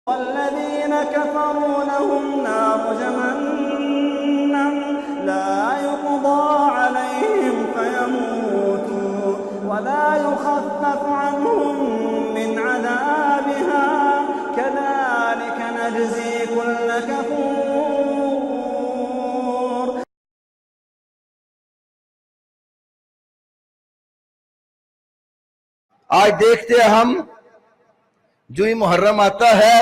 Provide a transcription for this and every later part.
والذين كفروا لهم نار جهنم لا يقضى عليهم فيموتوا ولا يخفف عنهم من عذابها كذلك نجزي كل كفور. آج دیکھتے ہیں ہم جو ہی محرم آتا ہے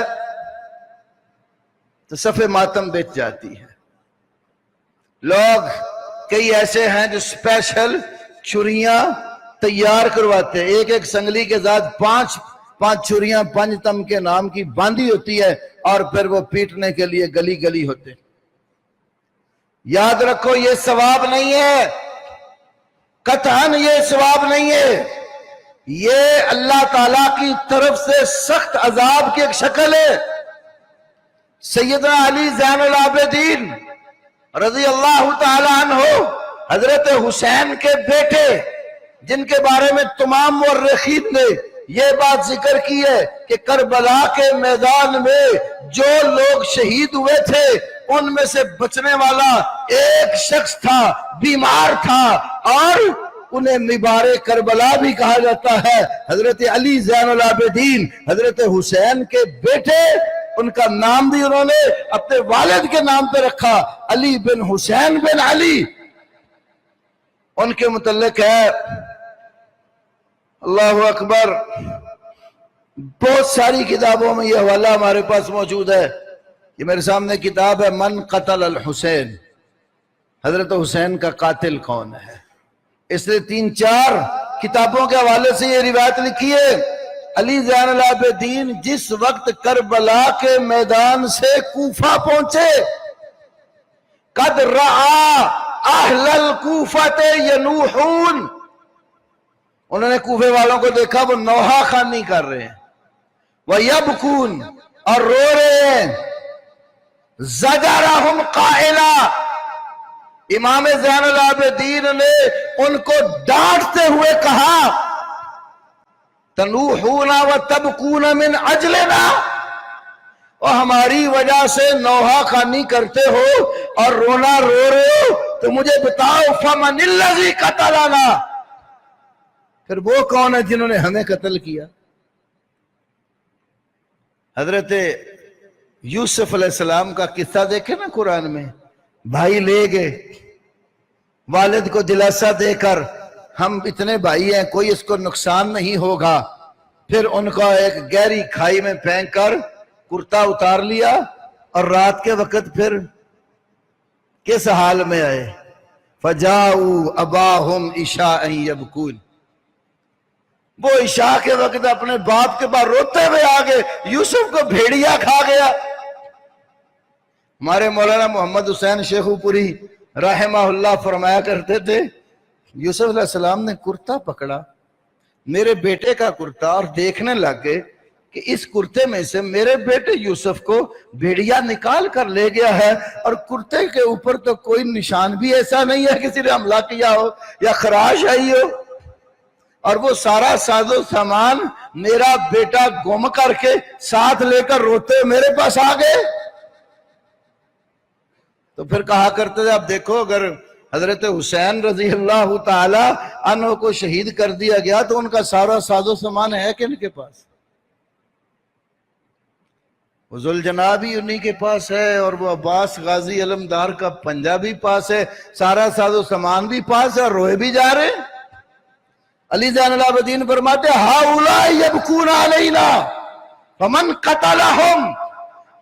تو صف ماتم بیچ جاتی ہے. لوگ کئی ایسے ہیں جو سپیشل چھریاں تیار کرواتے ہیں. ایک ایک سنگلی کے ساتھ پانچ چھریاں پنجتم کے نام کی باندھی ہوتی ہے اور پھر وہ پیٹنے کے لیے گلی گلی ہوتے. یاد رکھو یہ ثواب نہیں ہے، قطعاً یہ ثواب نہیں ہے. یہ اللہ تعالیٰ کی طرف سے سخت عذاب کی ایک شکل ہے. سیدنا علی زین العابدین رضی اللہ تعالیٰ عنہ حضرت حسین کے بیٹے، جن کے بارے میں تمام مورخین نے یہ بات ذکر کی ہے کہ کربلا کے میدان میں جو لوگ شہید ہوئے تھے ان میں سے بچنے والا ایک شخص تھا، بیمار تھا، اور انہیں مبار کربلا بھی کہا جاتا ہے. حضرت علی زین العابدین حضرت حسین کے بیٹے، ان کا نام بھی انہوں نے اپنے والد کے نام پہ رکھا، علی بن حسین بن علی. ان کے متعلق ہے اللہ اکبر، بہت ساری کتابوں میں یہ حوالہ ہمارے پاس موجود ہے. یہ میرے سامنے کتاب ہے من قتل الحسین، حضرت حسین کا قاتل کون ہے. اس نے 3-4 کتابوں کے حوالے سے یہ روایت لکھی ہے. علی زین العابدین جس وقت کربلا کے میدان سے کوفہ پہنچے، قد رعا اہل الکوفۃ ینوحون، انہوں نے کوفے والوں کو دیکھا وہ نوحہ خوانی کر رہے ہیں، وَيَبْكُونَ اور رو رہے ہیں. زَجَرَهُمْ قَائِلًا، امام زین العابدین نے ان کو ڈانٹتے ہوئے کہا تنوحون وتبکون من اجلنا، اور ہماری وجہ سے نوحہ خوانی کرتے ہو اور رونا رو رہے ہو تو مجھے بتاؤ فمن الذی قتلنا، پھر وہ کون ہے جنہوں نے ہمیں قتل کیا. حضرت یوسف علیہ السلام کا قصہ دیکھیں نا قرآن میں. بھائی لے گئے والد کو دلاسا دے کر ہم اتنے بھائی ہیں کوئی اس کو نقصان نہیں ہوگا. پھر ان کا ایک گہری کھائی میں پھینک کر کرتا اتار لیا اور رات کے وقت پھر کس حال میں آئے فجاؤ اباہم عشاء یبکون، وہ عشاء کے وقت اپنے باپ کے بعد روتے ہوئے آگے. یوسف کو بھیڑیا کھا گیا. ہمارے مولانا محمد حسین شیخو پوری رحمہ اللہ فرمایا کرتے تھے یوسف علیہ السلام نے کرتا پکڑا، میرے بیٹے کا کرتا، اور دیکھنے لگ گئے کہ اس کرتے میں سے میرے بیٹے یوسف کو بھیڑیا نکال کر لے گیا ہے، اور کرتے کے اوپر تو کوئی نشان بھی ایسا نہیں ہے کسی نے حملہ کیا ہو یا خراش آئی ہو، اور وہ سارا ساز و سامان میرا بیٹا گم کر کے ساتھ لے کر روتے میرے پاس آ گئے. تو پھر کہا کرتے تھے اب دیکھو اگر حضرت حسین رضی اللہ تعالی عنہ کو شہید کر دیا گیا تو ان کا سارا ساز و سامان ہے کہ ان کے پاس؟ وہ ذوالجنابی انہی کے پاس ہے، اور وہ عباس غازی علمدار کا پنجہ بھی پاس ہے، سارا ساز و سامان بھی پاس ہے، اور روئے بھی جا رہے ہیں. علی زین العابدین فرماتے ہؤلاء یبکون علینا فمن قتلہم،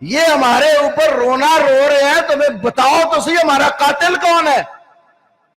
یہ ہمارے اوپر رونا رو رہے ہیں، تمہیں بتاؤ تو صحیح ہمارا قاتل کون ہے.